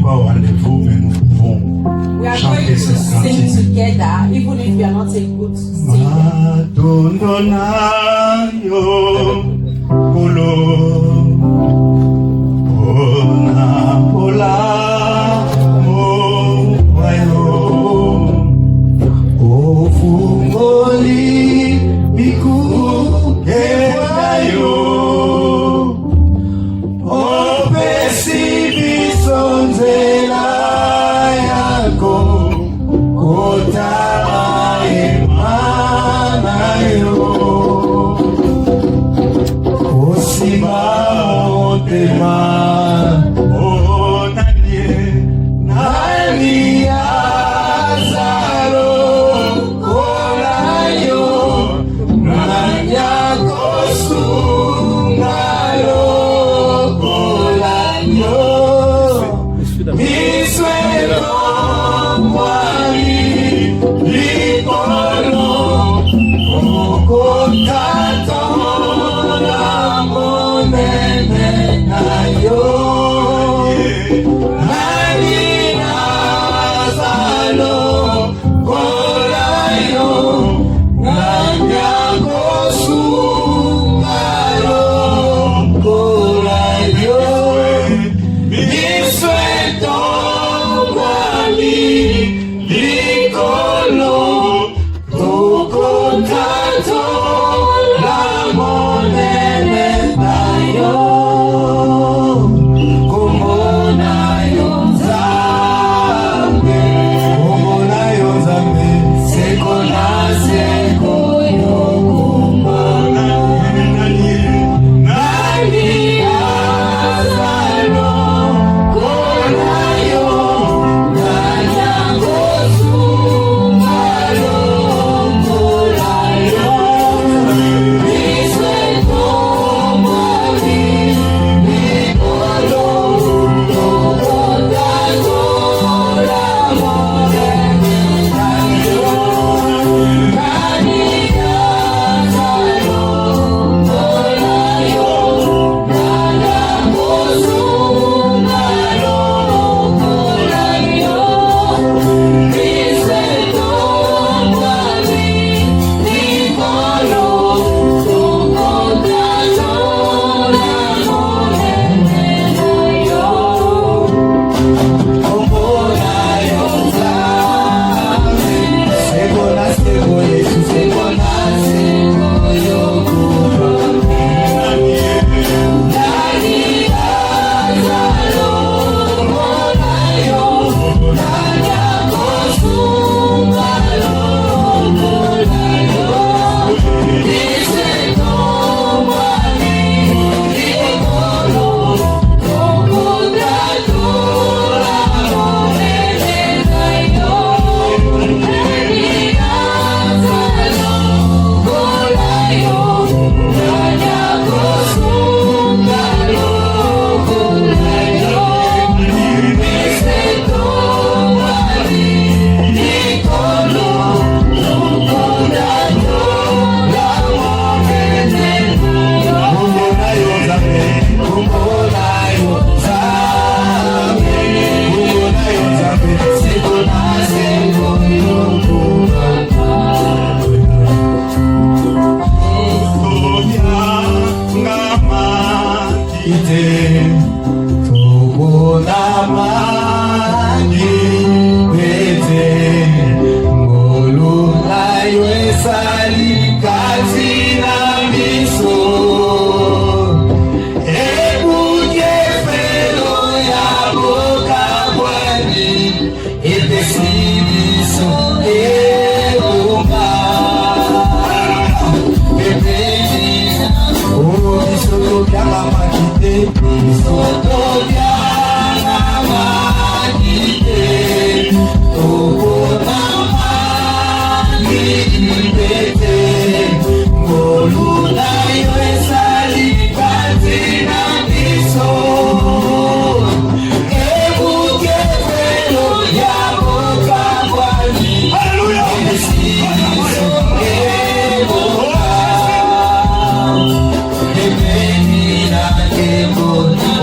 pas au rendez-vous, mais nous pouvons chanter cette cantique. Together, even if you are not able to sing. Madonnayo, Polo, Ona, Pola, Moayo, Ofungoli, Miku, Ewayo, Opesi, Bisonzela, Yako, Kota,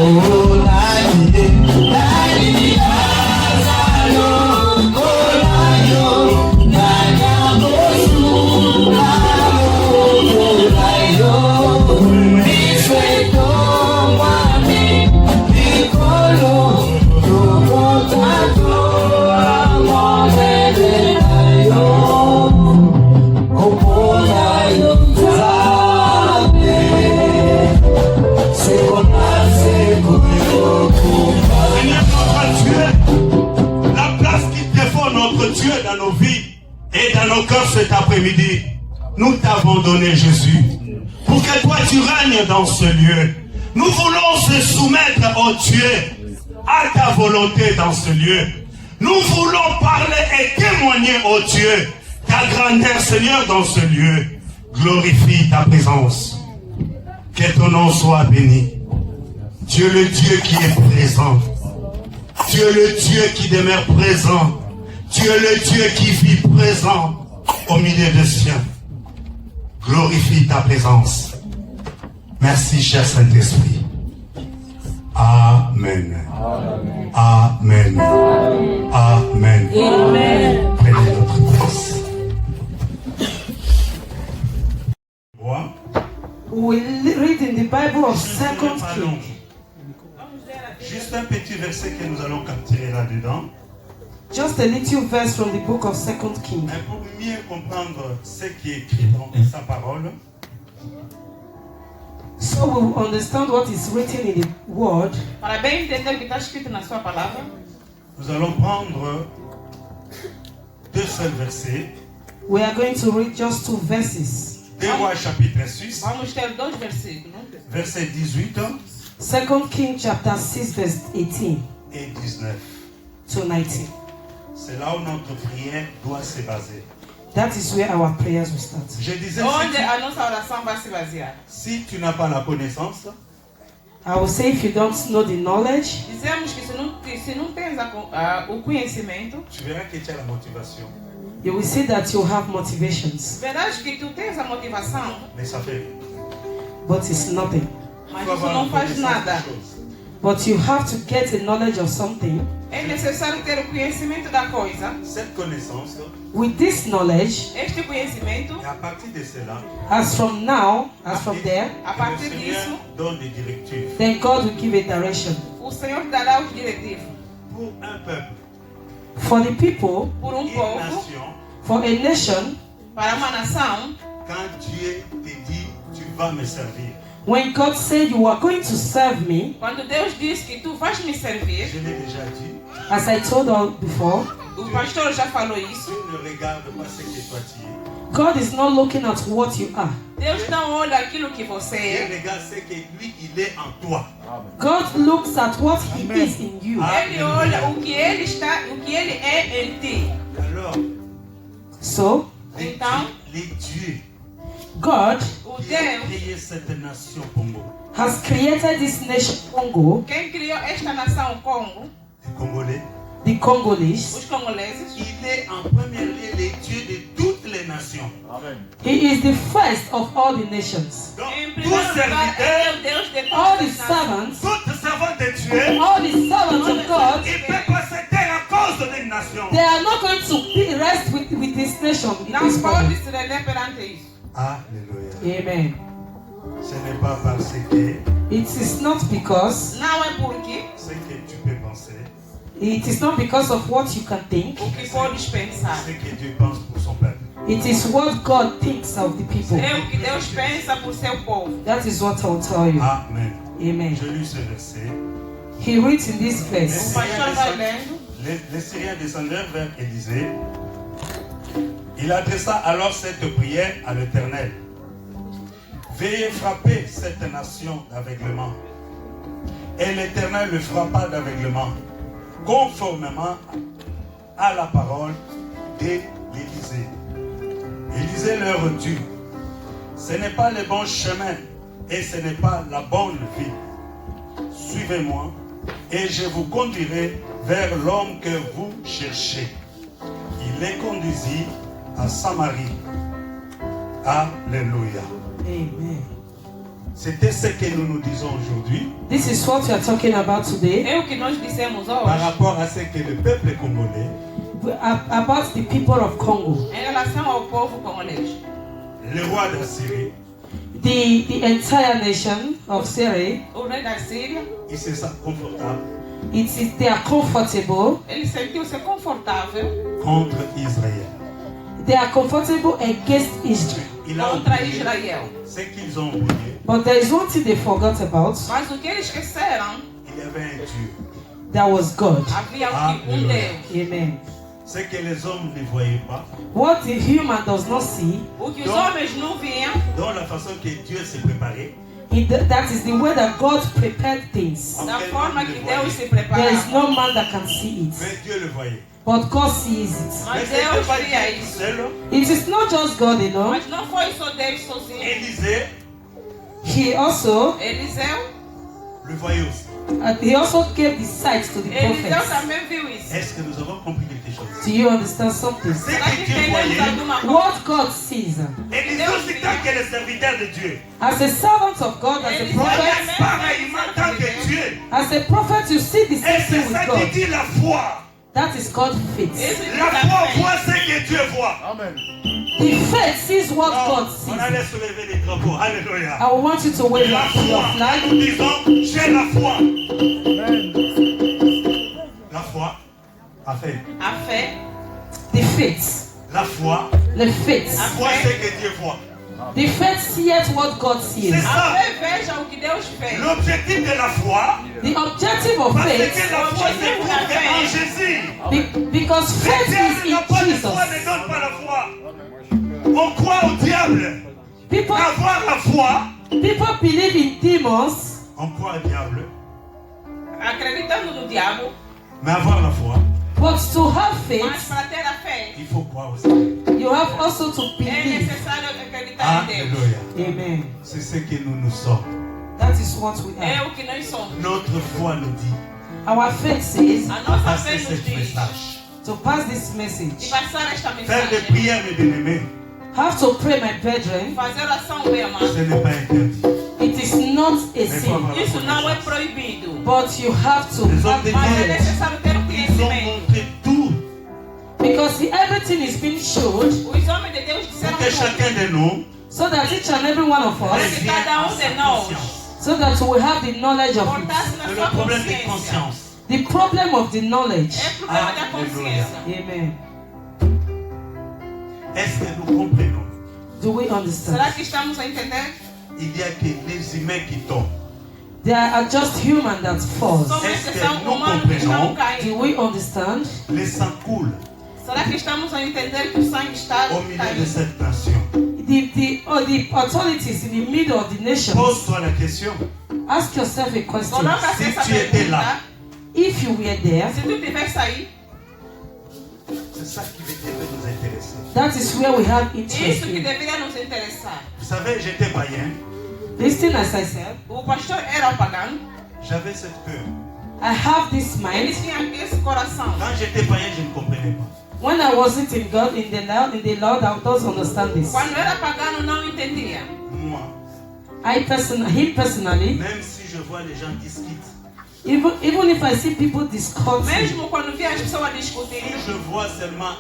Oh Seigneur notre Dieu, la place qui défend notre Dieu dans nos vies et dans nos cœurs cet après-midi, nous t'avons donné Jésus. Pour que toi tu règnes dans ce lieu. Nous voulons se soumettre au Dieu, à ta volonté dans ce lieu. Nous voulons parler et témoigner au Dieu ta grandeur, Seigneur, dans ce lieu. Glorifie ta présence. Que ton nom soit béni. Dieu le Dieu qui est présent. Dieu le Dieu qui demeure présent. Dieu le Dieu qui vit présent au milieu des siens. Glorifie ta présence. Merci, cher Saint-Esprit. Amen. Amen. Amen. Amen. Prenez notre place. Voilà. We read in the Bible of Second King. Juste un petit verset que nous allons capturer là-dedans. Just a little verse from the book of Second King. Et pour mieux comprendre ce qui est écrit dans sa parole, So we will understand what is written in the word. Para bem entender o que está escrito na sua palavra, nous allons prendre deux seuls versets. We are going to read just 2 verses. 2 Rois chapitre 6, vamos ter 2 versículos. verset 18 Second King chapter 6 verse 18 et 19. to 19. C'est là où notre prière doit se baser. That is where our prayers will start. Je disais, Onde a nossa oração vai se basear. si tu n'as pas la connaissance, I will say if you don't know the knowledge, Dizemos que se não tens o conhecimento, tu verras que tu as la motivation. you will see that you have motivations, verás que tu tens a motivação, Mais ça fait rien. but it's nothing. mas Tu vas isso avoir não la faz connaissance nada. des choses. But you have to get the knowledge of something. É necessário ter o conhecimento da coisa. Cette connaissance, With this knowledge, Este conhecimento, et à partir de cela, as from now, as from there, a le partir Seigneur disso, donne des directives then God will give a direction. o Senhor dará os diretivos pour un peuple, For the people, por une povo, nation. for a nation, para uma nação. Quand Dieu te dit, tu vas me servir. when God said you are going to serve me, Quando Deus diz que tu vais me servir, Je l'ai déjà dit, as I told all before, o pastor já falou isso. tu ne regardes pas ce que toi tu es. God is not looking at what you are. Deus não olha aquilo que você Il é. regarde ce que lui, il est en toi. God looks at what He is in you. Ele olha o que ele é em ti. Alors, So, les, Então, les dieux God o qui ont Deus, créé cette nation Congo, has created this nation, Congo, quem criou esta nação Congo, les Congolais, the Congolese. os congoleses, il est en premier lieu les dieux de toutes les nations. He is the first of all the nations. Donc, em tout primeiro lugar, serviteur, é o Deus de All todas the as nações. servants, toute servante de Dieu, all the servants of God, il ne peut pas se taire à cause d'une nation. they are not going to rest with this nation, with Não this pode problem. se render perante isso. Alléluia. Amen. Ce n'est pas parce que It is not because, Não é porque ce que tu peux penser, it is not because of what you can think. o que podes pensar. ce que Dieu pense pour son peuple. It is what God thinks of the people. É o que Deus pensa por seu povo. That is what I will tell you. Amen. Amen. Je lis ce verset. He reads in this O verse. pastor vai lendo. Les Syriens descendirent vers Élisée. Il adressa alors cette prière à l'Éternel. Veuillez frapper cette nation d'aveuglement. Et l'Éternel le frappa d'aveuglement, conformément à la parole d'Élisée. Élisée leur dit, ce n'est pas le bon chemin et ce n'est pas la bonne vie. Suivez-moi et je vous conduirai vers l'homme que vous cherchez. Il les conduisit à Samarie. Alléluia. Amen. C'était ce que nous nous disons aujourd'hui This is what we are talking about today. É o que nós dissemos par hoje rapport à ce que le peuple congolais, About the people of Congo. em relação ao povo congolês. le roi d'Assyrie, The entire nation of Syria, O rei da Síria, il se sent confortable they are comfortable. ele sentiu-se confortável contre Israël. They are comfortable against Israel. Il a contra oublié Israel. ce qu'ils ont oublié. But there is one thing they forgot about. Mas o que eles esqueceram, il y avait un Dieu. There was God. Havia Aleluia. Deus. Amen. Ce que les hommes ne voyaient pas, What the human does not see, O que os Não. homens não viam, dans la façon que Dieu s'est préparé, that is the way that God prepared things. da Quem forma não que le Deus se voyait. There is preparava. no man that can see it, mais Dieu le voyait. but God sees it. Mais Mas ce n'était Deus pas via Dieu tout isso. seul. It is not just God, Mas não foi só Deus sozinho. Élisée He also Eliseu le voyait aussi. gave the sight to the Eliseu prophets. também viu isso. Est-ce que nous avons compris quelque chose? Do you understand something? Ce Será que que Dieu entendemos voyait, alguma coisa? What God sees Élisée aussi tant que le serviteur de Dieu. as a servant of God, as a Eliseu prophet, também Pareillement tant que Dieu. as a prophet, you see the Et same c'est thing ça with qui God. dit la foi. That is called faith. Esse La que foi também. voit ce que Dieu voit. The faith sees what God On sees. allait soulever les drapeaux. Alléluia. I want you to wave La up your foi. flag. Nous disons, j'ai la foi. La foi a fait. A fé, The faith. La foi The faith. voit ce que Dieu voit. The faith seeth what God sees. C'est a ça. fé veja o que Deus fez. L'objectif de la foi. The objective of Parce faith, que la foi se trouve en Jésus. because faith Les is diables n'ont pas in de foi, ne Jesus. donnent pas la foi. On croit au diable. People, Avoir la foi, people believe in demons, on croit au diable. Acreditando no diabo, Mais avoir la foi, but to have mas faith, para ter a fé, il faut croire au Seigneur. you have also to é believe. necessário acreditar em Deus. Alléluia. Amen. C'est ce que nous sommes. That is what we É are. o que nós somos. Notre foi nous dit, Our faith says A nossa passer fé nos cette diz message. to pass this de message. passar esta Faire des mensagem, prières, mes bien-aimés, Have to pray, my brethren. fazer oração, meu amado. ce n'est pas interdit. It is not a Mais sin, faut avoir la Isso não é connaissance. proibido, but you have to Les hommes have de mas é Dieu, knowledge. necessário ter o ils ont conhecimento. montré tout Because everything is being showed Os homens de Deus disseram pour que tudo, chacun de nous so that each and every one of para us, que revienne cada à um sa de nós conscience. so that we have the knowledge of it. voltasse na C'est sua le problème de consciência. conscience. The problem of the knowledge. É problema da Aleluia. consciência. Amen. Est-ce que nous comprenons? Do we understand? Será que estamos a entender? Il y a que les humains qui tombent. There are just humans that fall. Somos Est-ce que são nous humanos que estão comprenons? Do caindo. we understand? Les sang coule Será que estamos a entender que o sangue está au milieu de caindo? cette nation. The authorities in the middle of the nation, Pose-toi la question. ask yourself a question. Coloca-se Se essa tu étais pergunta. lá. If you were there, Se tu tivesse aí, C'est ça qui devait nous intéresser. that is where we have interest isso que in. deveria nos interessar. Vous savez, j'étais païen. Listen, as I said, O pastor era um pagano, J'avais cette peur. I have this ele mind. tinha esse coração. Quand j'étais païen, je ne comprenais pas. When I wasn't in God, in the Lord, I don't understand this. Quando era pagano, não entendia. Moi, Him personally, même si je vois les gens discutent, even if I see people discussing, Mesmo quando via as pessoas si discutirem, je vois seulement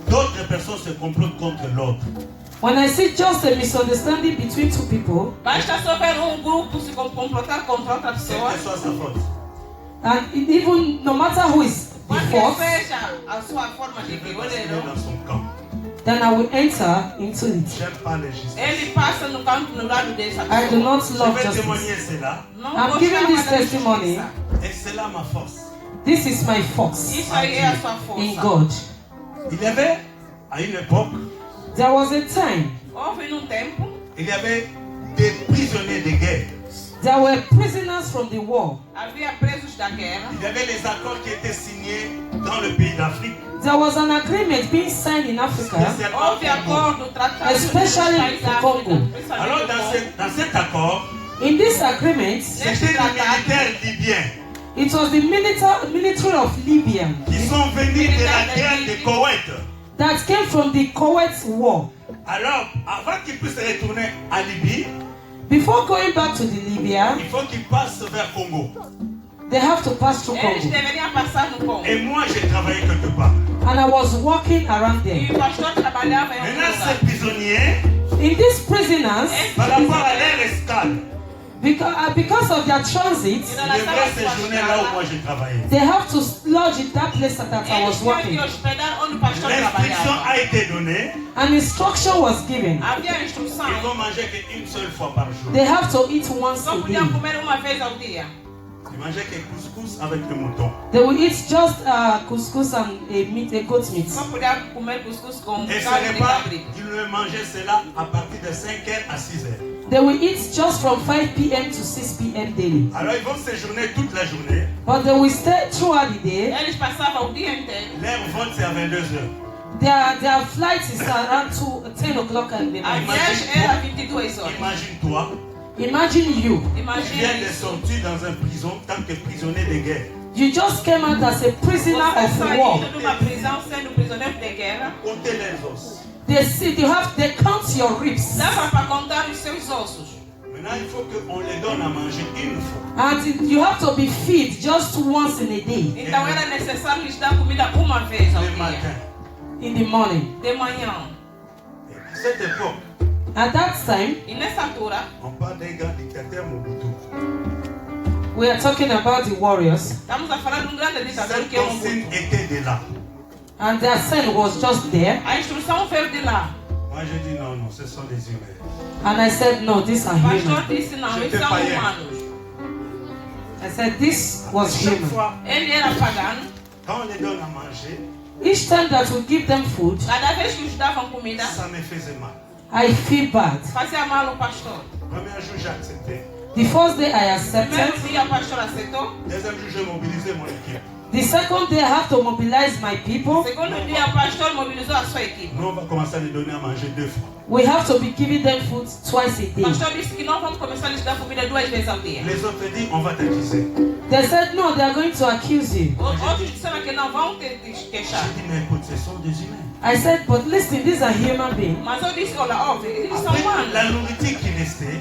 d'autres personnes se complotent contre l'autre, when I see just a misunderstanding between two people, basta só ver grupo se complotar contra outra quelle pessoa. que soit sa faute, and even no matter who is the Qualquer fault, seja a sua forma je de vais viver, basculer dans son camp. then I will enter into it. J'aime pas les justices. ele passa no campo no lado dessa I do pessoa. not Je love vais justice. témoigner cela Não I'm gostava giving this da testimony. justiça. et c'est là ma force. This is my force Isso aí é a sua in força. God. Il y avait, à une époque, There was a time Houve num tempo, il y avait des prisonniers de guerre. there were prisoners from the war. havia presos da guerra. Il y avait les accords qui étaient signés dans le pays d'Afrique. There was an agreement being signed in Africa. Spécialement Houve au Congo. acordo, tratado Especially dos países da for África, Congo. principalmente Alors do Congo. dans cet accord, In this agreement, c'était les militaires libyens it was the military of Libya qui sont venus de la guerre de Koweït. that came from the Kuwait war. Alors, avant qu'ils puissent retourner à Libye, Before going back to the Libya, il faut qu'ils passent vers Congo. they have to pass through Eles Congo. deveriam passar no Congo. Et moi, j'ai travaillé quelque part. And I was walking around E there. o pastor trabalhava em outro Maintenant, lugar. ces prisonniers, In these prisoners, par rapport à leur escale, because of their transit, ils devraient séjourner là où moi j'ai travaillé. they have to lodge in that place that I Eles was tinham working. que hospedar onde o pastor L'instruction trabalhava. a été donnée, An instruction was given. Havia instrução. ils vont manger qu'une seule fois par jour. They have to eat once Só a podiam day. comer uma vez ao dia. Ils mangeaient que couscous avec le mouton. They will eat just couscous and a goat meat. Só podia comer cuscuz com Et ce carne de repas, cabrito. ils ne mangeaient cela à partir de 5h à 6h. They will eat just from 5 p.m. to 6 p.m. daily. Alors ils vont séjourner toute la journée. But they will stay throughout the day. Eles passavam o dia inteiro. Leur vol c'est à 22h. Their flight is around 10 o'clock in the A night. viagem era 22 horas. Imagine-toi, Imagine you. tu viens Imagine de isso. sortir dans une prison tant que prisonnier de guerre. You just came out as a prisoner Você of war. saindo de uma prisão sendo prisioneiro de guerra. Comptez les os. They count your ribs. Dava para contar os seus ossos. Maintenant, il faut qu'on les donne à manger une fois. And you have to be fed just once in a day, Então era necessário lhes dar comida uma vez ao Le dia. matin. in the morning. De manhã. Et à cette époque, At that time, E nessa altura, on parle d'un grand dictateur Mobutu. we are talking about the warriors, estamos a falar de um grande ditador Cette que é o consigne Mobutu. était de là. and their son was just there. A instrução veio de lá. Moi, je dis non, non, ce sont des humains. And I said, no, these are O pastor human. disse não, eles J'étais são païen. humanos. I said, this was Chaque human. fois, Ele era pagano. quand on les donne à manger, Each time that we give them food, Cada vez que os davam comida, ça me faisait mal. I feel bad. fazia mal o pastor. Premier jour, j'ai accepté. The first day I Primeiro accepted. dia o pastor aceitou. Deuxième jour, j'ai mobilisé mon équipe. The second day I have to mobilize my people. Segundo dia o pastor mobilizou a sua equipe. Nous, on va commencer à les donner à manger 2 fois. We have to be giving them food twice a O day. pastor disse que não vamos começar a lhes dar comida 2 vezes ao dia. Les autres disent, on va t'accuser. They said, no, they are going to accuse you. Outros disseram que não vão te J'ai queixar. dit, mais écoute, ce sont des humains. I said, but listen, these are human beings. Mas eu disse, olha, óbvio, eles são Après, humanos. la nourriture qui restait,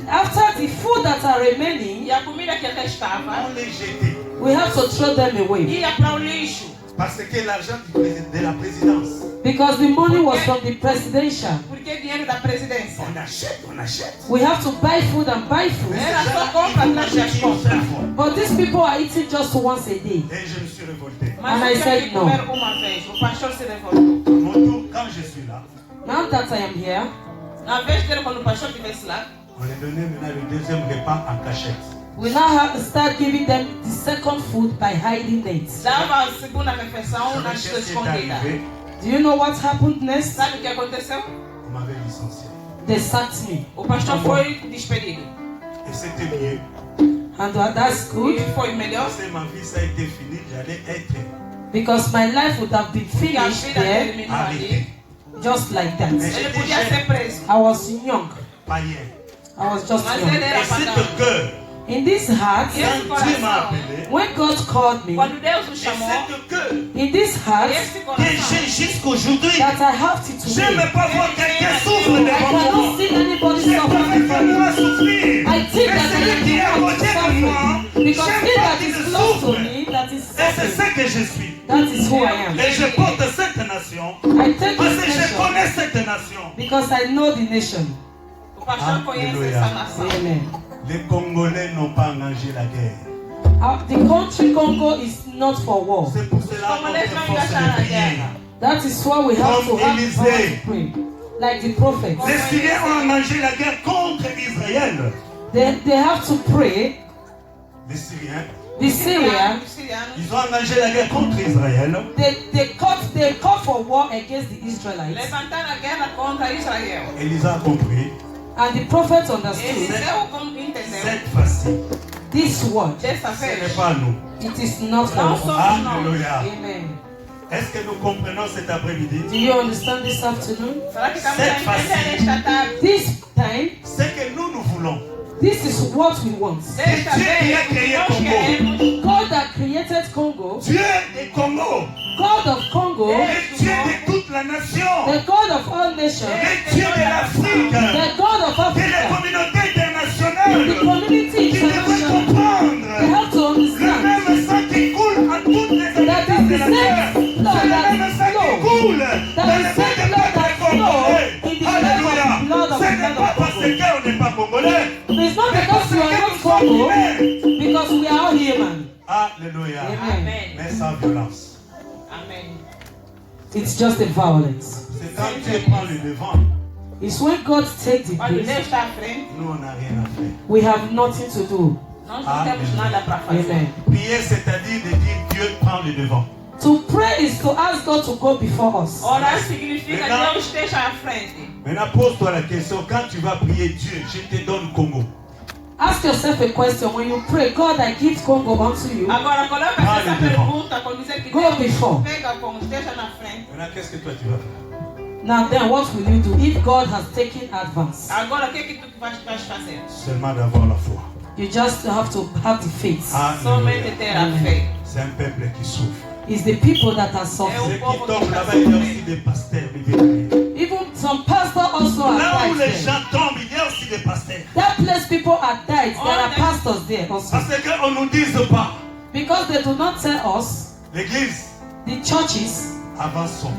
After the food that are remaining, E a comida que restava on les jetait. we have to throw them away. ia para o lixo. Parce que l'argent de la présidence, Because the money was from the presidential. Porque é dinheiro da presidência. on achète, on achète. We have to buy food and buy food. Era só compra atrás das Une seule compras. fois. But these people are eating just once a day. Et je me suis révolté. Mas And I eu tinha said que no. comer uma vez. O pastor se revoltou. Mon tour, quand je suis là, Now that I am here, Na vez dele, quando o pastor estivesse lá, on les donnait maintenant le deuxième repas en cachette. we now have to start giving them the second food by hiding it. dava a segunda refeição Vous na savez sua qu'est-ce qui est escondida. arrivé? Do you know what happened next? Sabe o que aconteceu? On m'avait licencié. They sacked me. O pastor foi despedido. Et c'était mieux. And that's E good foi melhor. Parce que ma vie, ça a été fini, j'allais être because my life would have been Porque a finished vida there terminou arrêté. ali. just like that. Ele podia ser preso. I was young. Païen. I was just Mas young. ele era Et c'est pagão. au cœur. In this heart, Quand Dieu m'a appelé, when God called me, Quando Deus o et chamou, c'est au cœur in this heart esse que coração, j'ai jusqu'aujourd'hui. that I have to Je n'aime today, pas voir quelqu'un souffre I devant moi. cannot see anybody J'ai pas suffering fait from me. moi souffrir. I think Mais that I celui am qui est à the one côté de moi, suffering because j'aime he pas that qu'il is ne close to souffre. me, that is Et c'est suffering. ça que je suis. That is who I am. Et je porte cette nation I take parce this que je nation connais cette nation. because I know the nation. o pastor conhece Aleluia. essa nação. Amen. Les Congolais n'ont pas engagé la guerre. The country Congo is not for war. C'est pour cela Como eles notre não force engajaram de a prière. guerra. That is why we have to Comme have Élisée. power to pray. Like the prophets. Les Syriens ont engagé la guerre contre Israël. They have to pray. Les Syriens, The Syrians, Os sirianos ils ont engagé la guerre contre Israël. they called for war against the Israelites. levantaram a guerra contra Israel. Élise a compris. And the prophets understood Eliseu entendeu. Cette fois-ci, this word. Dessa ce vez, n'est pas nous. It is not for não us. somos nós. Alléluia. Amen. Est-ce que nous comprenons cet après-midi? Do you understand this afternoon? Será que estamos Cette a entender face. esta tarde? This time, Ce que nous voulons. this is what we want. Desta Dieu qui a vez, créé nós Congo. queremos God that created Congo, Dieu du Congo. God of Congo, Le Dieu de toute la nation. the God of all nations, Le Dieu de l'Afrique. the God of De la Africa, communauté the internationale. community Qui devrait international. They comprendre. have to Le understand même sang qui coule en toutes les that habitants is de the la terre. same C'est blood le that même sang qui flows. coule That dans is le the sang same des blood that peuples flows congolais. in the Alléluia. blood of Ce n'est pas parce Congo. qu'on n'est pas congolais. It's not Mais parce because we are que not nous sommes Congo, humains. because we are all human. Alléluia. Amen. Amém. Mais sans violence. Amém. It's just a violence. C'est quand Dieu prend le devant, It's when God takes the Quando place, Deus está à frente, nous on n'a rien à faire. we have nothing to do. Nós não temos nada para fazer. Amen. Prier, c'est-à-dire de dire Dieu prend le devant. To pray is to ask God to go before us. Orar significa Legal. Deus esteja à frente. Maintenant, pose-toi la question, quand tu vas prier Dieu, je te donne Congo. Ask yourself a question. When you pray, God, I give Congo unto you. Agora, coloca essa pergunta quando dizer que Go Deus before. pega Congo, esteja na frente. Maintenant, qu'est-ce que toi tu vas faire? Now then, what will you do if God has taken advance? Agora, o que é que tu vais fazer? Seulement d'avoir la foi. You just have to have the faith. Somente ter a fé. C'est un peuple qui souffre. It's the people that are Ceux suffering. qui tombent là-bas, il y a aussi des pasteurs. Even some pastors also are Là où died les there. gens tombent, il y a aussi des pasteurs. That place people are died. There are pastors there also. Parce qu'on ne nous dise pas, Because they do not tell us, l'église the churches, avançons,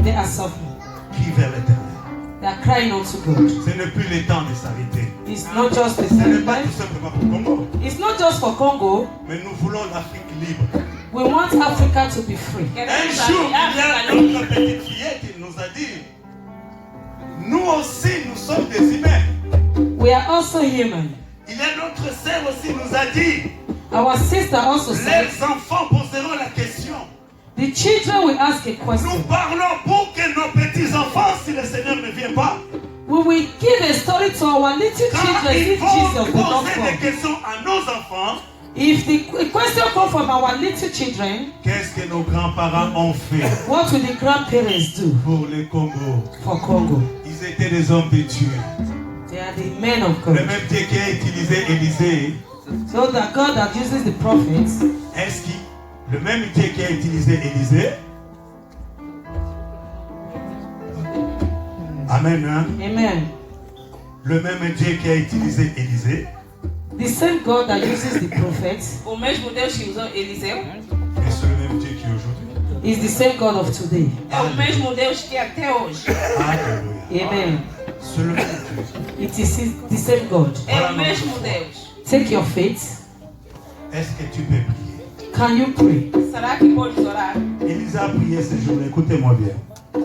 they are suffering. crie vers l'éternel. They are crying unto God. Ce n'est plus le temps de s'arrêter. It's not just the Ce n'est same pas time. tout simplement pour Congo, It's not just for Congo. mais nous voulons l'Afrique libre. We want Africa to be free. Un Queremos jour, il y a a África notre petite fillette qui nous a dit, nous aussi, nous sommes des humains. We are also human. Il y a notre sœur aussi nous a dit, Our sister also said, les enfants poseront la question. the children will ask a Nous question. parlons pour que nos petits-enfants, si le Seigneur ne vient pas, We will give a story to our little quand children ils if vont Jesus will not poser des come. questions à nos enfants, If the question comes from our little children, qu'est-ce que nos grands-parents ont fait what will the grandparents do pour le Congo? for Congo? Ils étaient des hommes de Dieu. They are the men of Le God. même Dieu qui a utilisé Élisée, So that God that uses the prophets, est-ce que le même Dieu qui a utilisé Élisée? Amen. Hein? amen. Le même Dieu qui a utilisé Élisée, The same God that uses the prophets O mesmo Deus que usou Eliseu et c'est le même Dieu qui est aujourd'hui. is the same God of today. é o mesmo Deus que até hoje. Alléluia. Amen. C'est le même Dieu. It is the same God. É o mesmo Deus. Take your faith. Est-ce que tu peux prier? Can you pray? Será que podes orar? Élisée a prié ce jour-là. Écoutez-moi bien.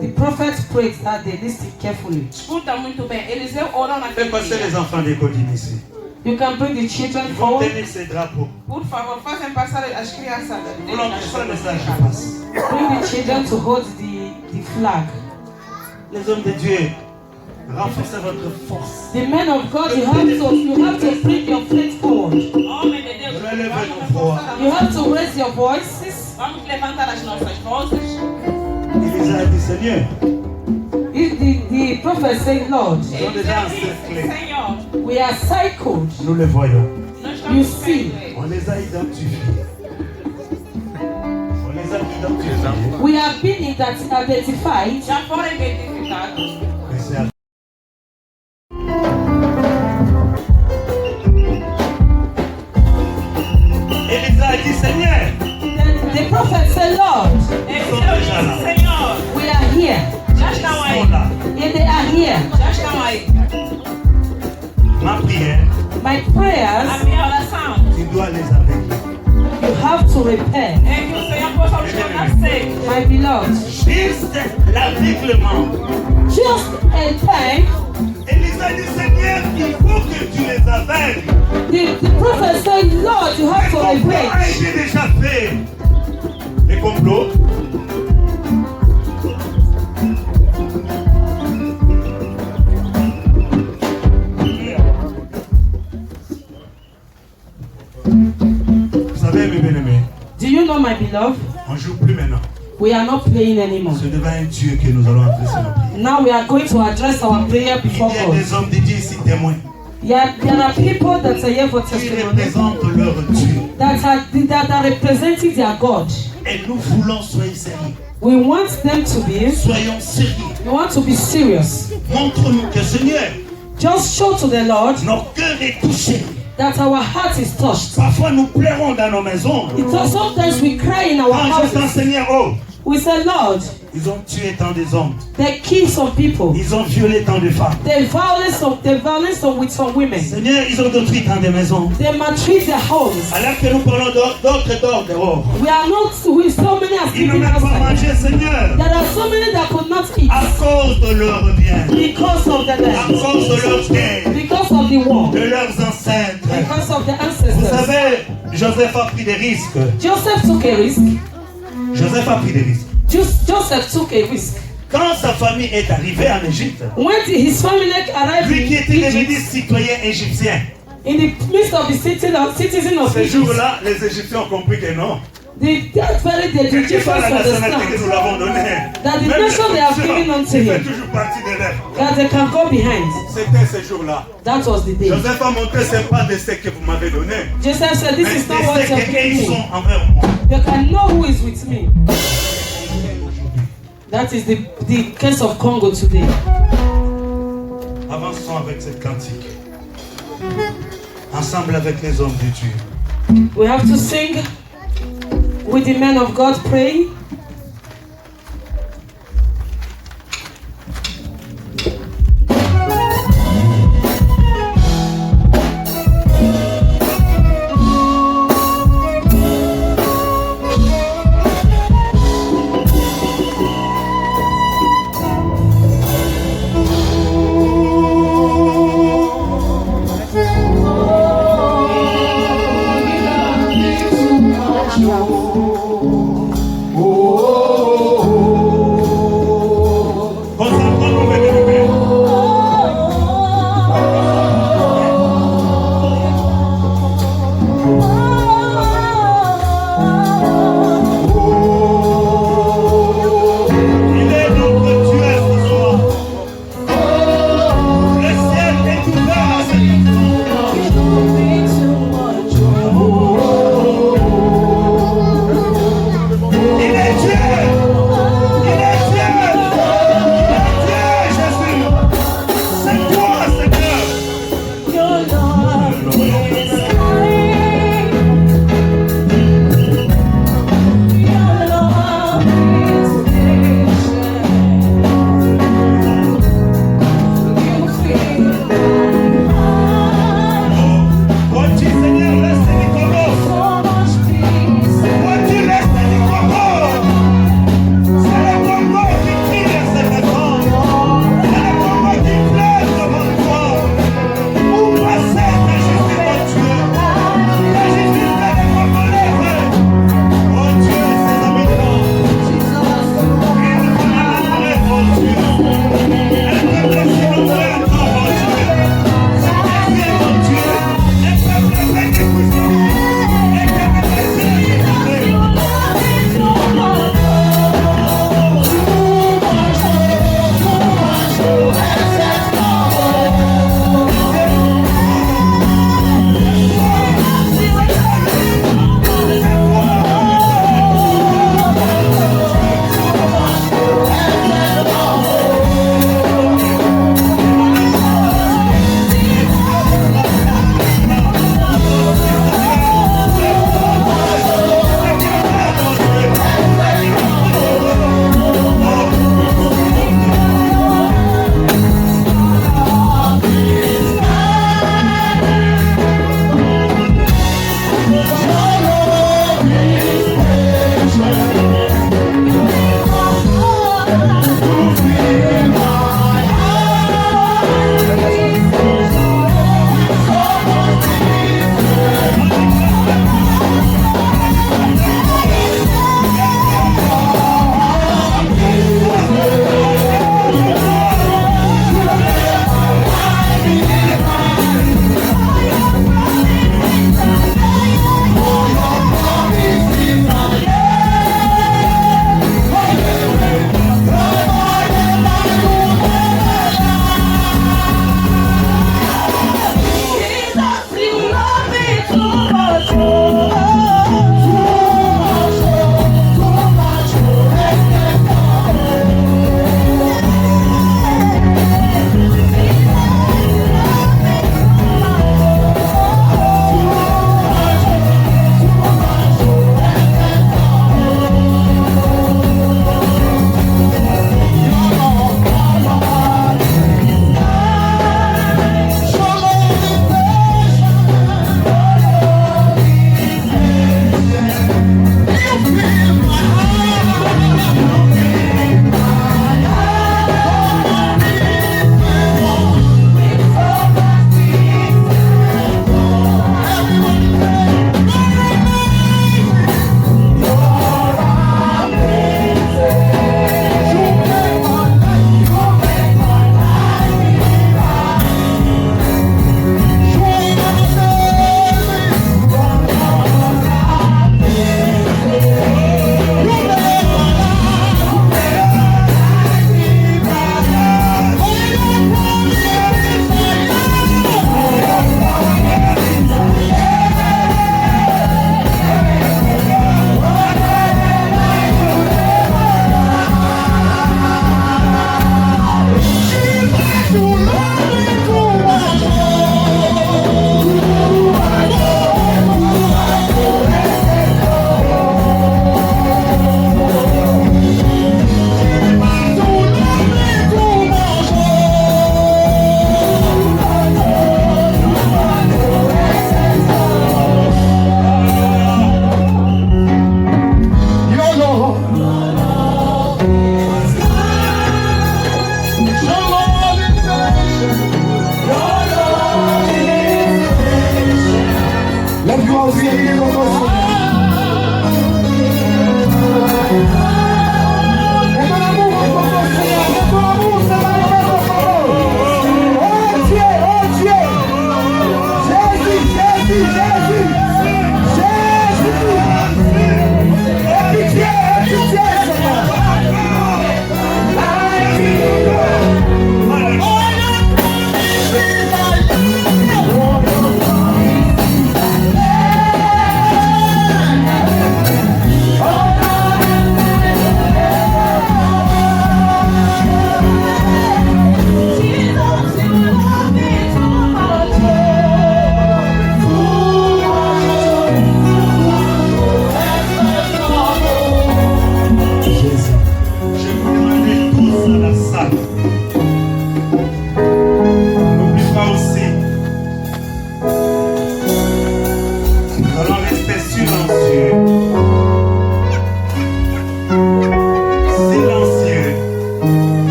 The prophets prayed that they listen carefully. Escuta muito bem. Eliseu orou Fais naquele passer les dia. enfants des Codines ici. You can bring the children Ils vont forward. tenir ces drapeaux. Por favor, façam passar as crianças. Voulons que ce message passe. Bring the children to hold the flag. Les hommes de Dieu, renforcez votre force. The men of God, you have to bring your faith forward. Homem de Deus, Relevez vamos vos voix. reforçar You a have to raise your voices. Vamos levantar as nossas vozes. Élisée a dit, Seigneur, The prophet said, Lord, sont Eliseu déjà disse, encerclés. Senhor, we are cycled. Nous les voyons. nós You estamos see. vendo eles. On les a identifiés. On les a identifiés. We have been identified. Já foram identificados. Mais c'est à Élisée a dit, Seigneur, The prophet said, Lord, Eliseu disse, Senhor, we are here. já estão ils aí. sont là. Yeah, they are here. Já estão aí. Ma prière, My A prayers, minha oração tu dois les arrêter. you have to repair. é que o Senhor possa os nascer. My beloved, Juste l'aveuglement. just a time, Élisée dit, Seigneur, il faut que tu les aveugles. the prophet said, Lord, you have Les to complots a repair. été déjà fait. Les complots. Vous savez, mes bien-aimés, Do you know, my beloved? on ne joue plus maintenant. We are not playing anymore. C'est devant un Dieu que nous allons adresser nos prières. Now we are going to address our prayer Il before y a God. des hommes de Dieu ici témoins Yeah, there are people that are here for qui testimony représentent leur Dieu. that are representing their God. Et nous voulons soyez sérieux. We want them to be. Soyons sérieux. We want to be serious. Montre-nous que Seigneur, Just show to the Lord notre cœur est touché. that our heart is touched. Parfois nous pleurons dans nos maisons. Sometimes we cry in our Quand j'entends houses. Seigneur, oh, We say, Lord, ils ont tué tant des hommes. they kill some people. Ils ont violé tant de femmes. They violence with some women. Seigneur, ils ont détruit tant de maisons. They maltreat their homes. Alors que nous parlons d'autres dehors. We are not with so many are Ils ne sleeping peuvent pas outside. manger, Seigneur, There are so many that could not eat à cause de leur bien, because of the à land, cause de leur terre. because of of the war, de leurs ancêtres. because of the Vous ancestors. savez, Joseph a pris des risques. Joseph took a risk. Joseph a pris des risques. Joseph took a risk. Quand sa famille est arrivée en Égypte, When his family arrived lui qui in était devenu Egypt, citoyen égyptien, in the midst of the citizen of ce Egypt, jour-là, les Égyptiens ont compris que non. that very day, the Quelle que Egyptians soit la nationalité que nous understand l'avons donnée, that the même nation they have les given unto il fait him, toujours partie des lèvres. that they can go behind. C'était ce jour-là. That was the day. Joseph a montré, ce n'est pas de ce que vous m'avez donné, Joseph said, mais this de is not what ce you have given qu'ils me. sont envers moi. You can know who is with me. That is the case of Congo today. Avançons avec cette cantique. Ensemble avec les hommes de Dieu. We have to sing with the men of God praying. Concentrons-nous, mes bien-aimés. Il est notre Dieu ce soir. Le ciel est ouvert à cette maison.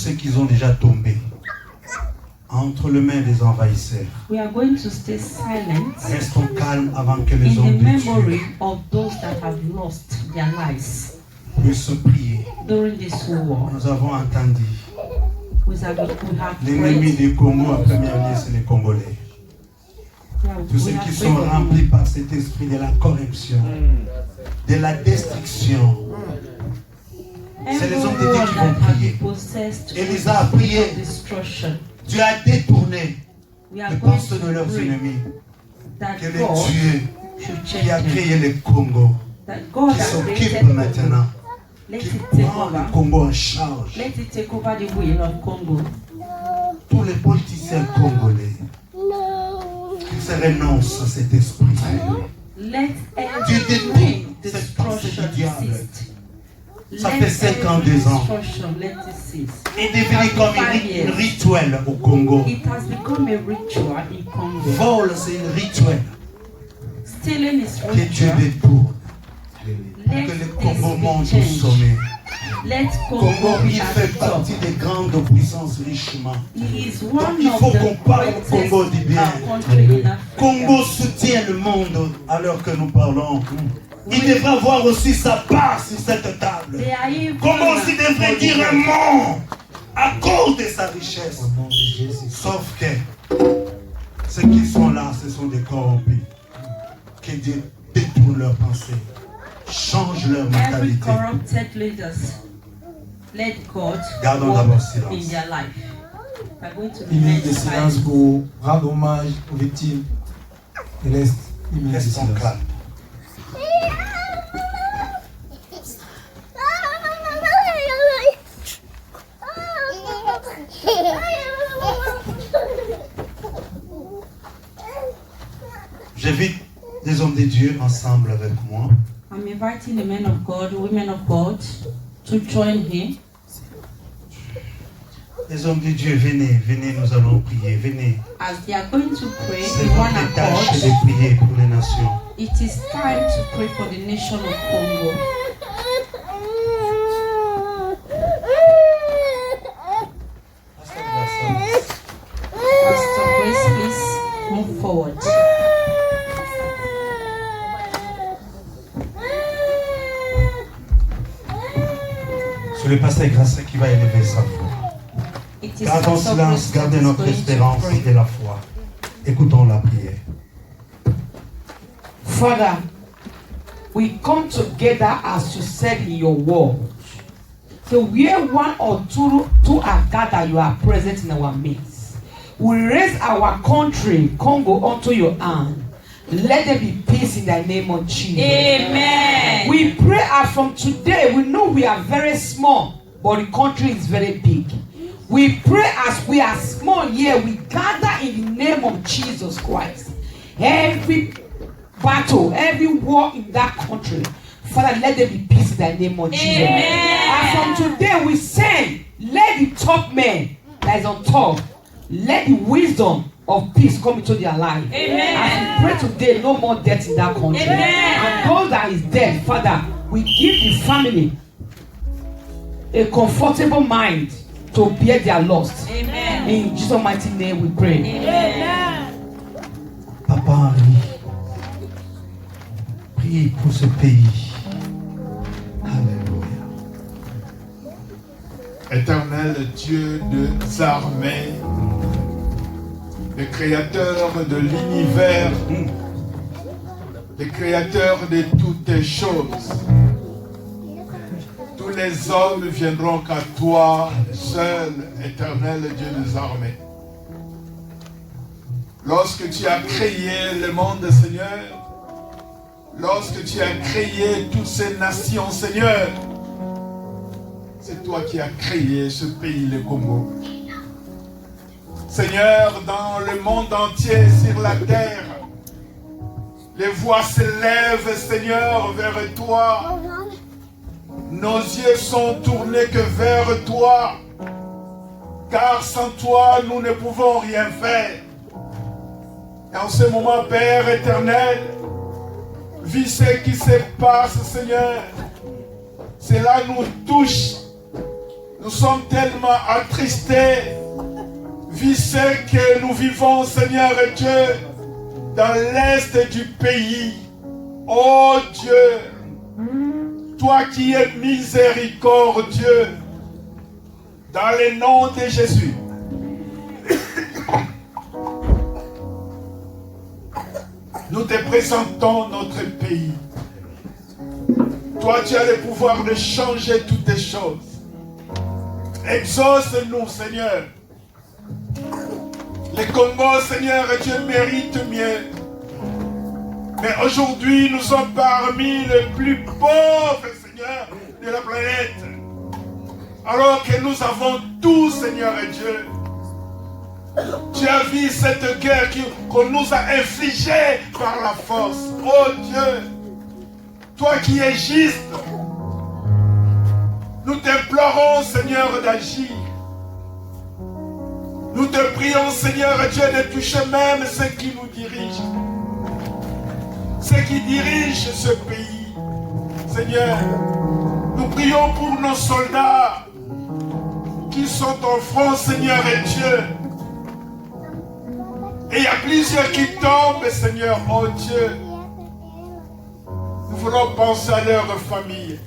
ceux qui ont déjà tombé entre les mains des envahisseurs. We are going to stay silent Restons calmes avant que les in the hommes de memory Dieu of those that have lost their lives puissent prier. during this war. Nous avons entendu. We have L'ennemi prayed. du Congo en première lieu, c'est les Congolais. Tous ceux qui sont remplis par cet esprit de la corruption, de la destruction. C'est les hommes de Dieu qui vont prier. Élisa a prié. Dieu a détourné les pensées de leurs ennemis. Que le Dieu qui a créé le Congo, qui s'occupe maintenant, qui prend le Congo en charge. Let it take over the wheel of Congo. Tous les politiciens congolais, qu'ils se renoncent à cet esprit. Let Dieu every détruit cette pensée destruction du diable. cease. Ça fait 52 ans. Let it cease. Il est devenu comme un rituel au Congo. It has become a ritual in Congo. Vol, c'est un rituel Stealing is que Dieu ritual. détourne. Let Que le this Congo be monte au changed. sommet. Let Congo, Congo be il at fait the top. partie des grandes puissances richement. He is Donc one il of faut the qu'on parle au greatest Congo du bien. country in Africa. Congo soutient le monde alors que nous parlons. Il devrait avoir aussi sa part sur cette table. They are even Congo aussi devrait dire un mot à cause de sa richesse. Sauf que ceux qui sont là, ce sont des corrompus. Que Dieu détourne leurs pensées, change leur every mentalité. corrupted leaders. Let God Gardons work d'abord silence. in their life. We are going to Une minute remain de silence silent. pour rendre hommage aux victimes. Il reste une minute de Restons silence. calmes. J'invite des hommes de Dieu ensemble avec moi. I'm inviting the men of God, women of God, to join him. Les hommes de Dieu, venez, venez, nous allons prier, venez. As they are going to pray C'est in one votre tâche accord. de prier pour les nations. It is time to pray for the nation of Congo. Pastor Grace, please move forward. C'est le pasteur Gracien qui va élever sa voix. It is Gardons Pastor silence, Grace that gardez is notre going to espérance pray. de la foi. Écoutons la prière. Father, we come together as you said in your word. So where one or two are gathered, you are present in our midst. We raise our country, Congo, unto your hand. Let there be peace in the name of Jesus. Amen. We pray as from today, we know we are very small, but the country is very big. We pray as we are small here, we gather in the name of Jesus Christ. Every battle, every war in that country, Father, let there be peace in the name of Jesus. Amen. And from today we say, let the top man that is on top, let the wisdom of peace come into their life. Amen. As we pray today, no more death in that country. Amen. And those that is dead, Father, we give the family a comfortable mind to bear their loss. Amen. In Jesus' mighty name we pray. Amen. Papa Henri, priez pour ce pays. Alléluia. Éternel Dieu des armées, le créateur de l'univers, le créateur de toutes choses, tous les hommes viendront qu'à toi, seul, éternel Dieu des armées. Lorsque tu as créé le monde, Seigneur, lorsque tu as créé toutes ces nations, Seigneur, c'est toi qui as créé ce pays, le Congo. Seigneur, dans le monde entier, sur la terre, les voix s'élèvent, Seigneur, vers toi. Nos yeux sont tournés que vers toi, car sans toi, nous ne pouvons rien faire. Et en ce moment, Père éternel, vis ce qui se passe, Seigneur. Cela nous touche. Nous sommes tellement attristés, vu ce que nous vivons, Seigneur Dieu, dans l'est du pays. Oh Dieu, toi qui es miséricordieux, dans le nom de Jésus. Nous te présentons notre pays. Toi, tu as le pouvoir de changer toutes les choses. Exauce-nous, Seigneur. Le Congo, Seigneur, Dieu mérite mieux. Mais aujourd'hui, nous sommes parmi les plus pauvres, Seigneur, de la planète. Alors que nous avons tout, Seigneur Dieu. Tu as vu cette guerre qu'on nous a infligée par la force. Oh Dieu, toi qui es juste, nous t'implorons, Seigneur, d'agir. Nous te prions, Seigneur Dieu, de toucher même ceux qui nous dirigent. Ceux qui dirigent ce pays. Seigneur, nous prions pour nos soldats qui sont en front, Seigneur et Dieu. Et il y a plusieurs qui tombent, Seigneur, oh Dieu. Nous voulons penser à leur famille.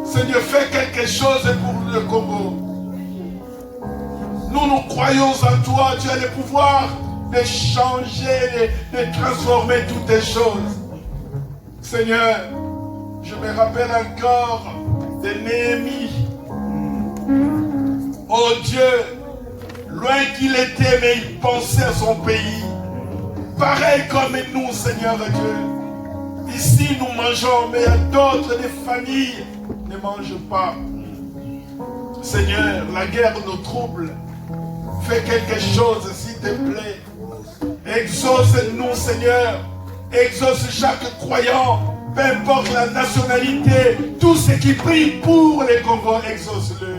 Seigneur, fais quelque chose pour le Congo. Nous croyons en toi. Tu as le pouvoir de changer, de transformer toutes les choses. Seigneur, je me rappelle encore de Néhémie. Oh Dieu, loin qu'il était, mais il pensait à son pays. Pareil comme nous, Seigneur Dieu. Ici, nous mangeons, mais il y a d'autres, des familles, ne mangent pas. Seigneur, la guerre nous trouble. Fais quelque chose, s'il te plaît. Exauce-nous, Seigneur. Exauce chaque croyant, peu importe la nationalité. Tous ceux qui prient pour les Congos, exauce-le.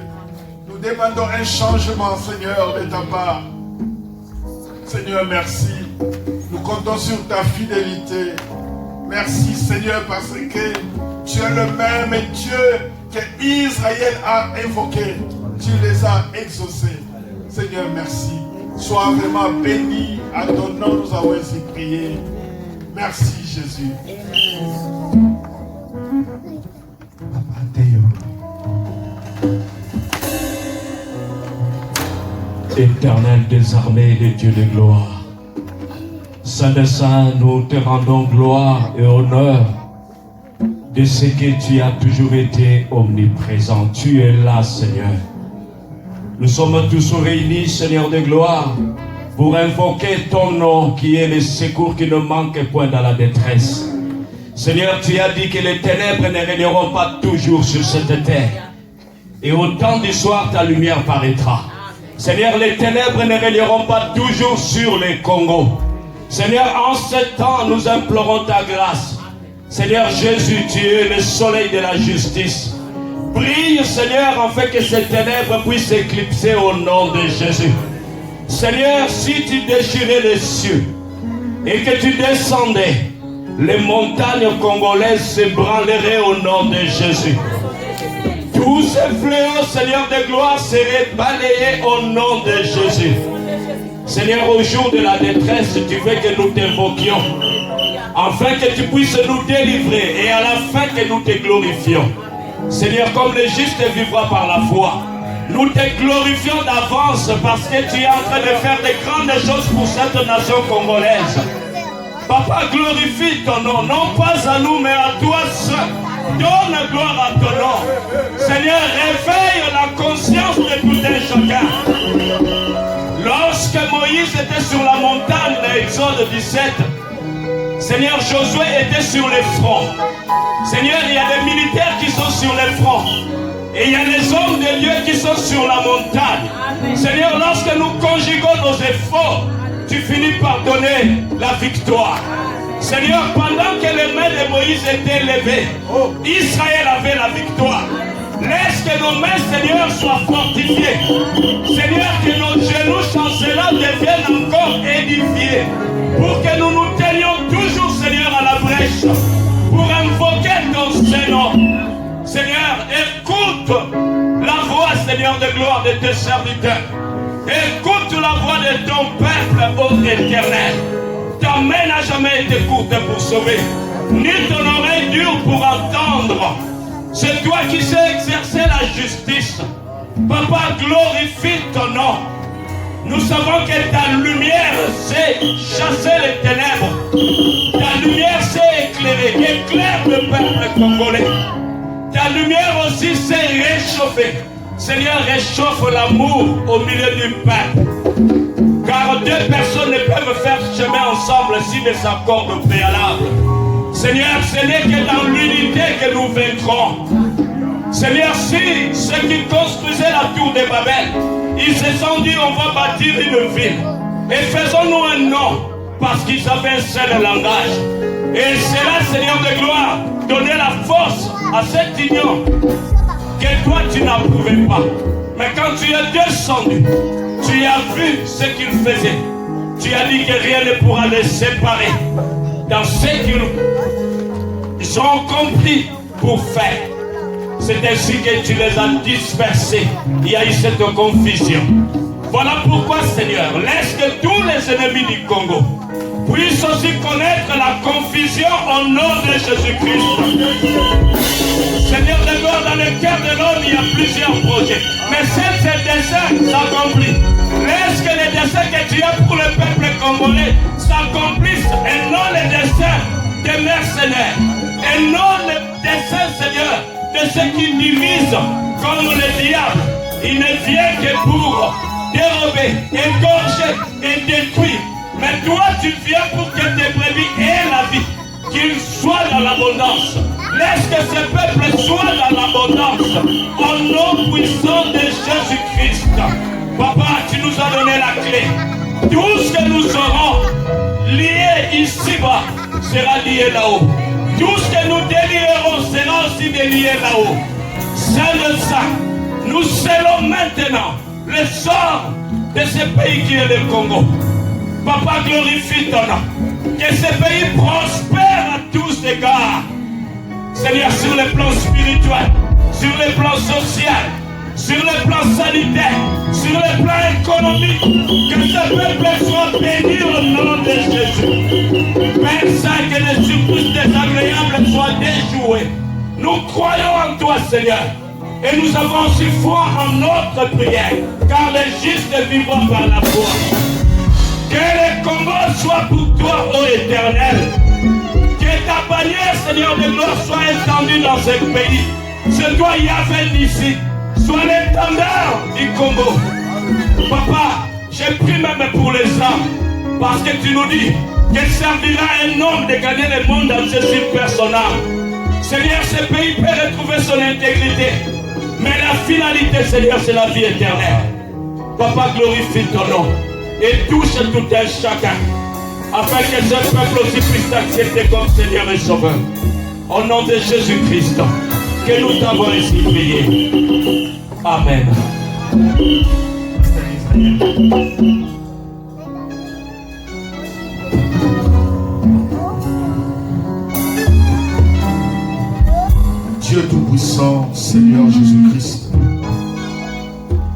Nous demandons un changement, Seigneur, de ta part. Seigneur, merci. Nous comptons sur ta fidélité. Merci, Seigneur, parce que tu es le même Dieu que Israël a invoqué. Tu les as exaucés. Seigneur, merci. Sois vraiment béni. À ton nom, nous avons ainsi prié. Merci, Jésus. Éternel des armées, le Dieu de gloire, Saint de Saint, nous te rendons gloire et honneur de ce que tu as toujours été omniprésent. Tu es là, Seigneur. Nous sommes tous réunis, Seigneur de gloire, pour invoquer ton nom qui est le secours qui ne manque point dans la détresse. Seigneur, tu as dit que les ténèbres ne régneront pas toujours sur cette terre. Et au temps du soir, ta lumière paraîtra. Seigneur, les ténèbres ne régneront pas toujours sur les Congos. Seigneur, en ce temps, nous implorons ta grâce. Seigneur Jésus, tu es le soleil de la justice. Brille, Seigneur, afin que ces ténèbres puissent s'éclipser au nom de Jésus. Seigneur, si tu déchirais les cieux et que tu descendais, les montagnes congolaises s'ébranleraient au nom de Jésus. Tous ces fléaux, Seigneur de gloire, seraient balayés au nom de Jésus. Seigneur, au jour de la détresse, tu veux que nous t'invoquions, afin que tu puisses nous délivrer et à la fin que nous te glorifions. Seigneur, comme le juste vivra par la foi, nous te glorifions d'avance parce que tu es en train de faire de grandes choses pour cette nation congolaise. Papa, glorifie ton nom, non pas à nous, mais à toi seul. Donne gloire à ton nom. Seigneur, réveille la conscience de tout un chacun. Lorsque Moïse était sur la montagne d'Exode 17, Seigneur, Josué était sur les fronts. Seigneur, il y a des militaires qui sont sur les fronts. Et il y a les hommes de Dieu qui sont sur la montagne. Seigneur, lorsque nous conjuguons nos efforts, tu finis par donner la victoire. Seigneur, pendant que les mains de Moïse étaient levées, Israël avait la victoire. Laisse que nos mains, Seigneur, soient fortifiées. Seigneur, que nos genoux chancelants deviennent encore édifiés. Pour que nous nous tenions toujours, Seigneur, à la brèche. Pour invoquer ton Seigneur. Seigneur, écoute la voix, Seigneur. de tes serviteurs. Écoute la voix de ton peuple, ô Éternel. Ta main n'a jamais été courte pour sauver, ni ton oreille dure pour entendre. C'est toi qui sais exercer la justice. Papa, glorifie ton nom. Nous savons que ta lumière sait chasser les ténèbres. Ta lumière sait éclairer. Éclaire le peuple congolais. Ta lumière aussi sait réchauffer. Seigneur, réchauffe l'amour au milieu du peuple. Car deux personnes ne peuvent faire chemin ensemble s'ils ne s'accordent au préalable. Seigneur, ce n'est que dans l'unité que nous vaincrons. Seigneur, si ceux qui construisaient la tour de Babel, ils se sont dit on va bâtir une ville. Et faisons-nous un nom, parce qu'ils avaient un seul langage. Et c'est là, Seigneur de gloire, donner la force à cette union que toi tu n'approuvais pas. Mais quand tu es descendu, tu as vu ce qu'ils faisaient. Tu as dit que rien ne pourra les séparer dans ce qu'ils ont compris pour faire. C'est ainsi que tu les as dispersés. Il y a eu cette confusion. Voilà pourquoi, Seigneur, laisse que tous les ennemis du Congo puissent aussi connaître la confusion au nom de Jésus-Christ. Seigneur de gloire, dans le cœur de l'homme, il y a plusieurs projets. Mais ces desseins s'accomplissent. Laisse que les desseins que tu as pour le peuple congolais s'accomplissent et non les desseins des mercenaires. Et non les desseins, Seigneur, de ceux qui divisent comme le diable. Il ne vient que pour dérober, égorger et détruire. Mais toi, tu viens pour que tes brebis aient la vie, qu'ils soient dans l'abondance. Laisse que ce peuple soit dans l'abondance. Au nom puissant de Jésus-Christ. Papa, tu nous as donné la clé. Tout ce que nous aurons lié ici-bas sera lié là-haut. Tout ce que nous délierons sera aussi délié là-haut. C'est de ça. Nous scellons maintenant le sort de ce pays qui est le Congo. Papa, glorifie ton nom. Que ce pays prospère à tous égards. Seigneur, sur le plan spirituel, sur le plan social, sur le plan sanitaire, sur le plan économique, que ce peuple soit béni au nom de Jésus. Père Saint, que les surprises désagréables soient déjouées. Nous croyons en toi, Seigneur. Et nous avons aussi foi en notre prière, car les justes vivront par la foi. Que le Congo soit pour toi, ô Éternel. Que ta bannière, Seigneur de gloire, soit étendue dans ce pays. C'est toi, Yahvé, d'ici. Sois l'étendard du Congo. Papa, j'ai pris même pour les âmes, parce que tu nous dis qu'il servira un homme de gagner le monde dans ceci personnel. Seigneur, ce pays peut retrouver son intégrité. Mais la finalité, Seigneur, c'est la vie éternelle. Papa, glorifie ton nom et touche tout un chacun, afin que ce peuple aussi puisse t'accepter comme Seigneur et Sauveur. Au nom de Jésus-Christ, que nous t'avons ainsi prié. Amen. Dieu Tout-Puissant, Seigneur Jésus-Christ,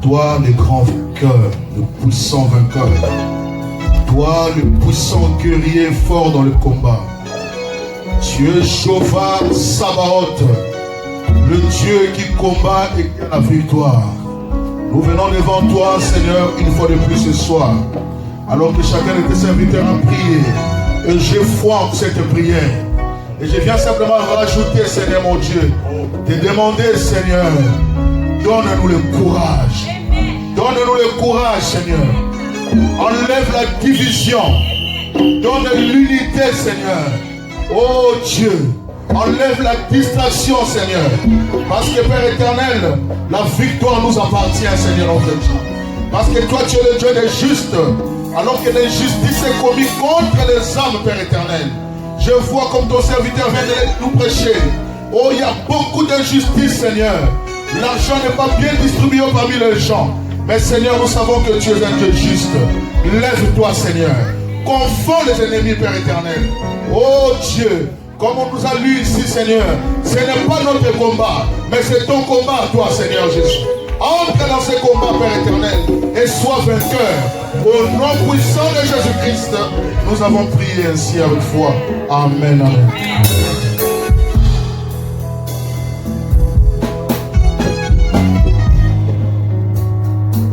toi le grand vainqueur, le puissant vainqueur, toi le puissant guerrier fort dans le combat, tu es Jéhovah Sabaoth, le Dieu qui combat et qui a la victoire. Nous venons devant toi, Seigneur, une fois de plus ce soir, alors que chacun de tes serviteurs a prié, et j'ai foi en cette prière. Et je viens simplement rajouter, Seigneur mon Dieu, te demander, Seigneur, donne-nous le courage. Donne-nous le courage, Seigneur. Enlève la division. Donne l'unité, Seigneur. Oh Dieu, enlève la distraction, Seigneur. Parce que, Père éternel, la victoire nous appartient, Seigneur, notre Dieu. Parce que toi, tu es le Dieu des justes, alors que l'injustice est commise contre les âmes, Père éternel. Je vois comme ton serviteur vient de nous prêcher. Oh, il y a beaucoup d'injustice, Seigneur. L'argent n'est pas bien distribué parmi les gens. Mais Seigneur, nous savons que tu es un Dieu juste. Lève-toi, Seigneur. Confonds les ennemis, Père éternel. Oh Dieu, comme on nous a lu ici, Seigneur, ce n'est pas notre combat, mais c'est ton combat, toi, Seigneur Jésus. Entre dans ces combats, Père éternel, et sois vainqueur. Au nom puissant de Jésus-Christ, nous avons prié ainsi avec foi. Amen. Amen.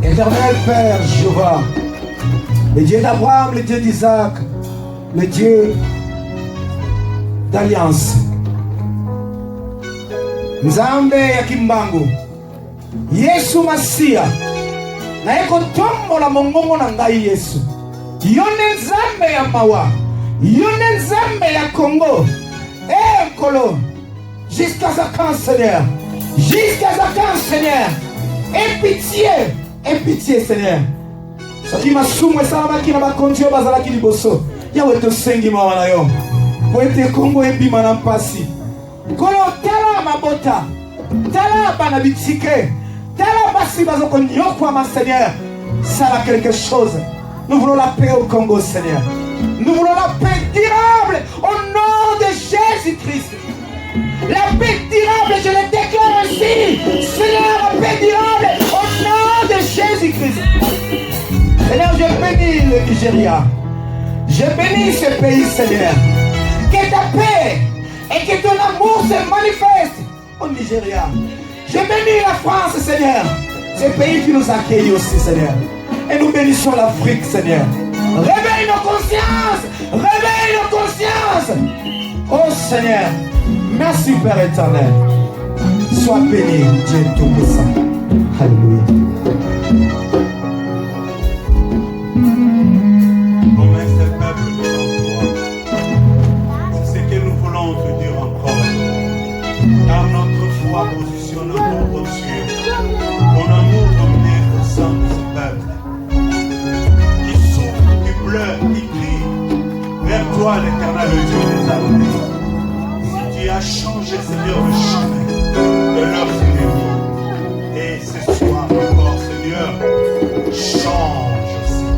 Éternel Père Jéhovah, le Dieu d'Abraham, le Dieu d'Isaac, le Dieu d'Alliance. Nzambe ya Kimbangu, Yesu Masia, na eko tombola mongongo na ngai Yesu. Yone Nzambe ya mawa, yone Nzambe ya Congo, Nkolo, jusqu'à sa quand Seigneur, jusqu'à sa quand Seigneur, aie pitié Seigneur. Soki masumu esalamaki na bakonzi oyo bazalaki liboso, yawe tosengi mawa na yo po ete Kongo ebima na mpasi. Kolo tala mabota, tala bana bitike, tala basi bazokonyokwama Seigneur. Sala quelque chose. Nous voulons la paix au Congo Seigneur. Nous voulons la paix durable au nom de Jésus-Christ. La paix durable, je le déclare ici. Seigneur, la paix durable au nom de Jésus-Christ. Seigneur, je bénis le Nigeria. Je bénis ce pays, Seigneur. Que ta paix et que ton amour se manifeste au Nigeria. Je bénis la France, Seigneur. Ce pays qui nous accueille aussi, Seigneur. Et nous bénissons l'Afrique, Seigneur. Réveille nos consciences. Réveille nos consciences. Oh Seigneur, merci Père éternel. Sois béni, Dieu Tout-Puissant. Alléluia. Promets ce peuple devant toi. C'est ce que nous voulons te dire encore. Car notre foi positionne encore au Dieu. Ton amour domine au sein de ce peuple. Qui souffre, qui pleure, qui crie. Vers toi, l'Éternel, le Dieu des armées. Si tu as changé, Seigneur, le chemin de leurs ennemis. Et ce soir encore, Seigneur, change aussi.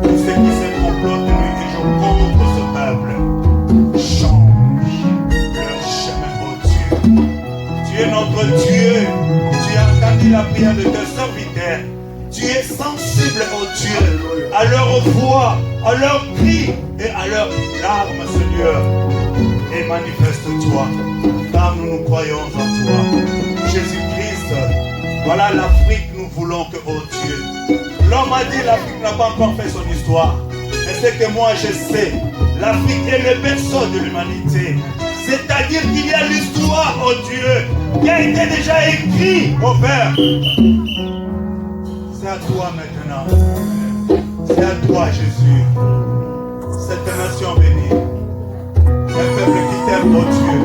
Tous ceux qui se complotent nuit et jour contre ce peuple, change leur chemin, oh Dieu. Tu es notre Dieu. Tu as entendu la prière de tes serviteurs. Tu es sensible, oh Dieu, à leur voix, à leurs cris et à leurs larmes, Seigneur. Et manifeste-toi, car nous nous croyons en toi. Jésus-Christ, voilà l'Afrique, nous voulons que, oh Dieu. L'homme a dit l'Afrique n'a pas encore fait son histoire. Mais c'est que moi je sais, l'Afrique est le berceau de l'humanité. C'est-à-dire qu'il y a l'histoire, oh Dieu, qui a été déjà écrite, oh Père. C'est à toi maintenant. C'est à toi, Jésus. Cette nation bénie. Un peuple qui t'aime, oh Dieu.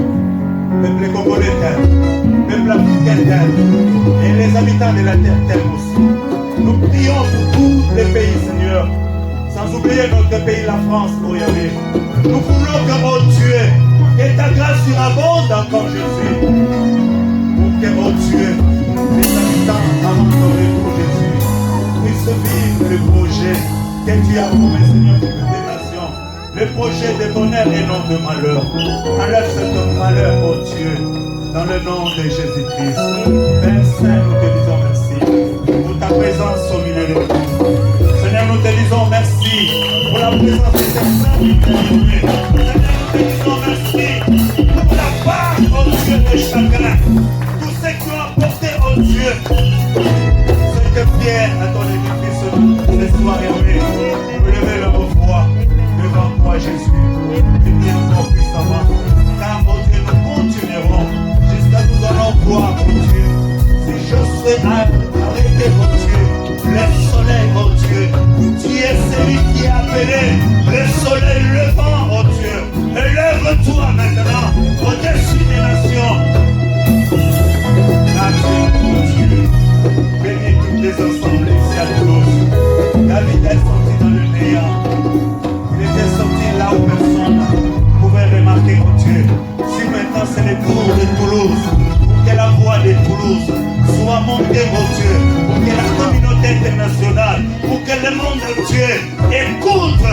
Peuple congolais t'aime. Peuple africain t'aime. Et les habitants de la terre t'aiment aussi. Nous prions pour tous les pays, Seigneur. Sans oublier notre pays, la France, oh Yahvé. Nous voulons que, oh Dieu, que ta grâce surabonde encore, Jésus. Pour que, oh Dieu, les habitants avant ton retour, Jésus, puissent vivre le projet que tu as promis, Seigneur, pour toutes les nations. Le projet de bonheur et non de malheur. Enlève ce malheur, oh Dieu, dans le nom de Jésus-Christ. Père Saint, nous te disons merci pour ta présence au milieu de nous. Seigneur, nous te disons merci pour la présence de cette sainte humanité. Seigneur, nous te disons merci pour la part, oh Dieu, de chacun. Tout ce que tu as apporté, oh Dieu. C'est que Pierre, à ton édifice, ce soir, vous levez leur voix devant toi, Jésus. Et bien encore puissamment. Car, oh Dieu, nous continuerons jusqu'à nous allons voir, oh Dieu. Si je suis arrêté, oh Dieu, le soleil, oh Dieu, tu es celui qui a appelé le soleil levant, oh Dieu. Élève-toi maintenant au-dessus des nations. Merci, oh Dieu. Bénis toutes les assemblées ici à Toulouse. David est sorti dans le néant. Il était sorti là où personne pouvait remarquer, oh Dieu. Si maintenant c'est le tour de Toulouse, pour que la voix de Toulouse soit montée, oh Dieu, pour que la communauté internationale, pour que le monde entier écoute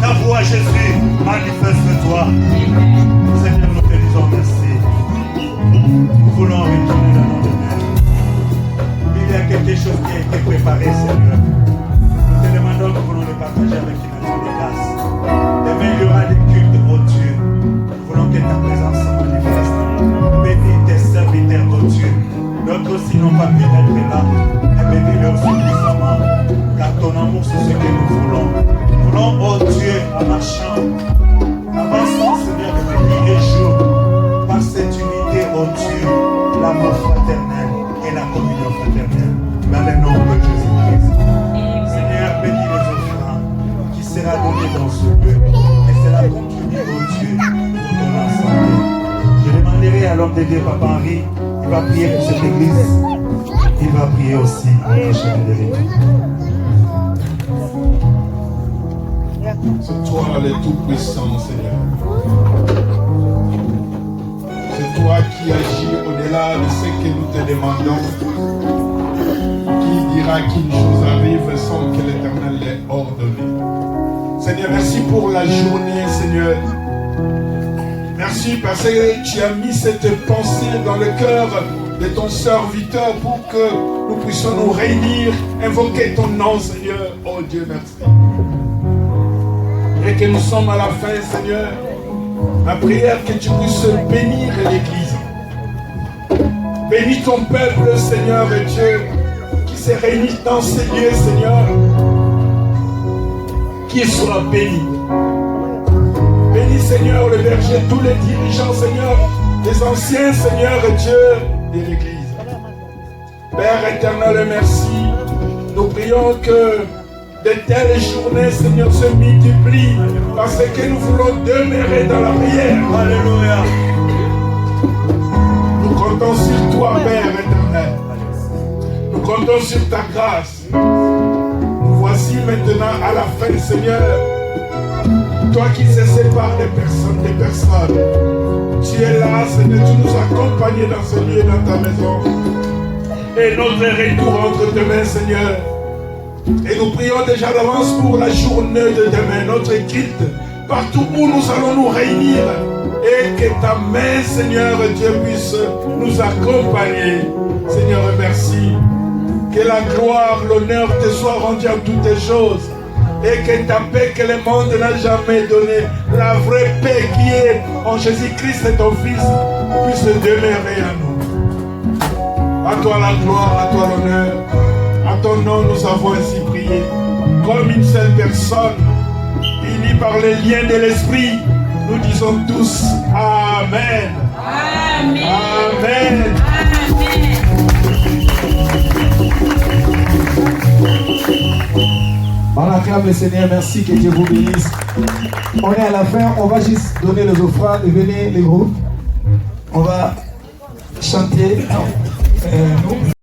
ta voix, Jésus, manifeste-toi. Seigneur, nous te disons merci. Nous voulons retourner dans notre Père. Il y a quelque chose qui a été préparé, Seigneur. Nous te demandons que nous voulons le partager avec une action de grâce. Demain, il y aura des cultes, oh Dieu. Nous voulons que ta présence se manifeste. Bénis tes serviteurs, oh Dieu. D'autres aussi n'ont pas pu être là. Mais bénis-les aussi puissamment. Car ton amour, c'est ce que nous voulons. Nous voulons, oh Dieu, en marchant, avançant, Seigneur, de nuit et jour, par cette unité, oh Dieu, l'amour fraternel et la communion fraternelle. Dans le nom de Jésus-Christ. Seigneur, bénis les offrandes qui sera donné dans ce lieu. Et cela continue, oh Dieu, pour ton ensemble. Je demanderai à l'homme de Dieu, Papa Henri, il va prier pour cette église. Il va prier aussi pour le chemin de l'église. C'est toi le Tout-Puissant, Seigneur. C'est toi qui agis au-delà de ce que nous te demandons. Qui dira qu'une chose arrive sans que l'Éternel l'ait ordonné. Seigneur, merci pour la journée, Seigneur. Merci parce que tu as mis cette pensée dans le cœur de ton serviteur pour que nous puissions nous réunir, invoquer ton nom, Seigneur. Oh Dieu, merci. Et que nous sommes à la fin, Seigneur. Ma prière que tu puisses bénir l'Église. Bénis ton peuple, Seigneur et Dieu, qui se réunit dans ces lieux, Seigneur. Qu'il soit béni. Bénis, Seigneur, le berger, tous les dirigeants, Seigneur, les anciens, Seigneur et Dieu de l'Église. Père éternel, merci. Nous prions que de telles journées, Seigneur, se multiplient parce que nous voulons demeurer dans la prière. Alléluia. Nous comptons sur toi, Père éternel. Nous comptons sur ta grâce. Nous voici maintenant à la fin, Seigneur. Toi qui se sépares des personnes. Tu es là, Seigneur, tu nous accompagnes dans ce lieu, dans ta maison. Et notre retour entre tes mains, Seigneur. Et nous prions déjà d'avance pour la journée de demain, notre culte, partout où nous allons nous réunir. Et que ta main, Seigneur Dieu, puisse nous accompagner. Seigneur, merci. Que la gloire, l'honneur te soit rendu à toutes les choses. Et que ta paix que le monde n'a jamais donnée, la vraie paix qui est en Jésus-Christ et ton Fils, puisse demeurer à nous. À toi la gloire, à toi l'honneur. À ton nom, nous avons ainsi prié. Comme une seule personne, unie par les liens de l'Esprit, nous disons tous Amen. Amen. Amen. Amen. On acclame le Seigneur, merci, que Dieu vous bénisse. On est à la fin, on va juste donner les offrandes et venez les groupes. On va chanter.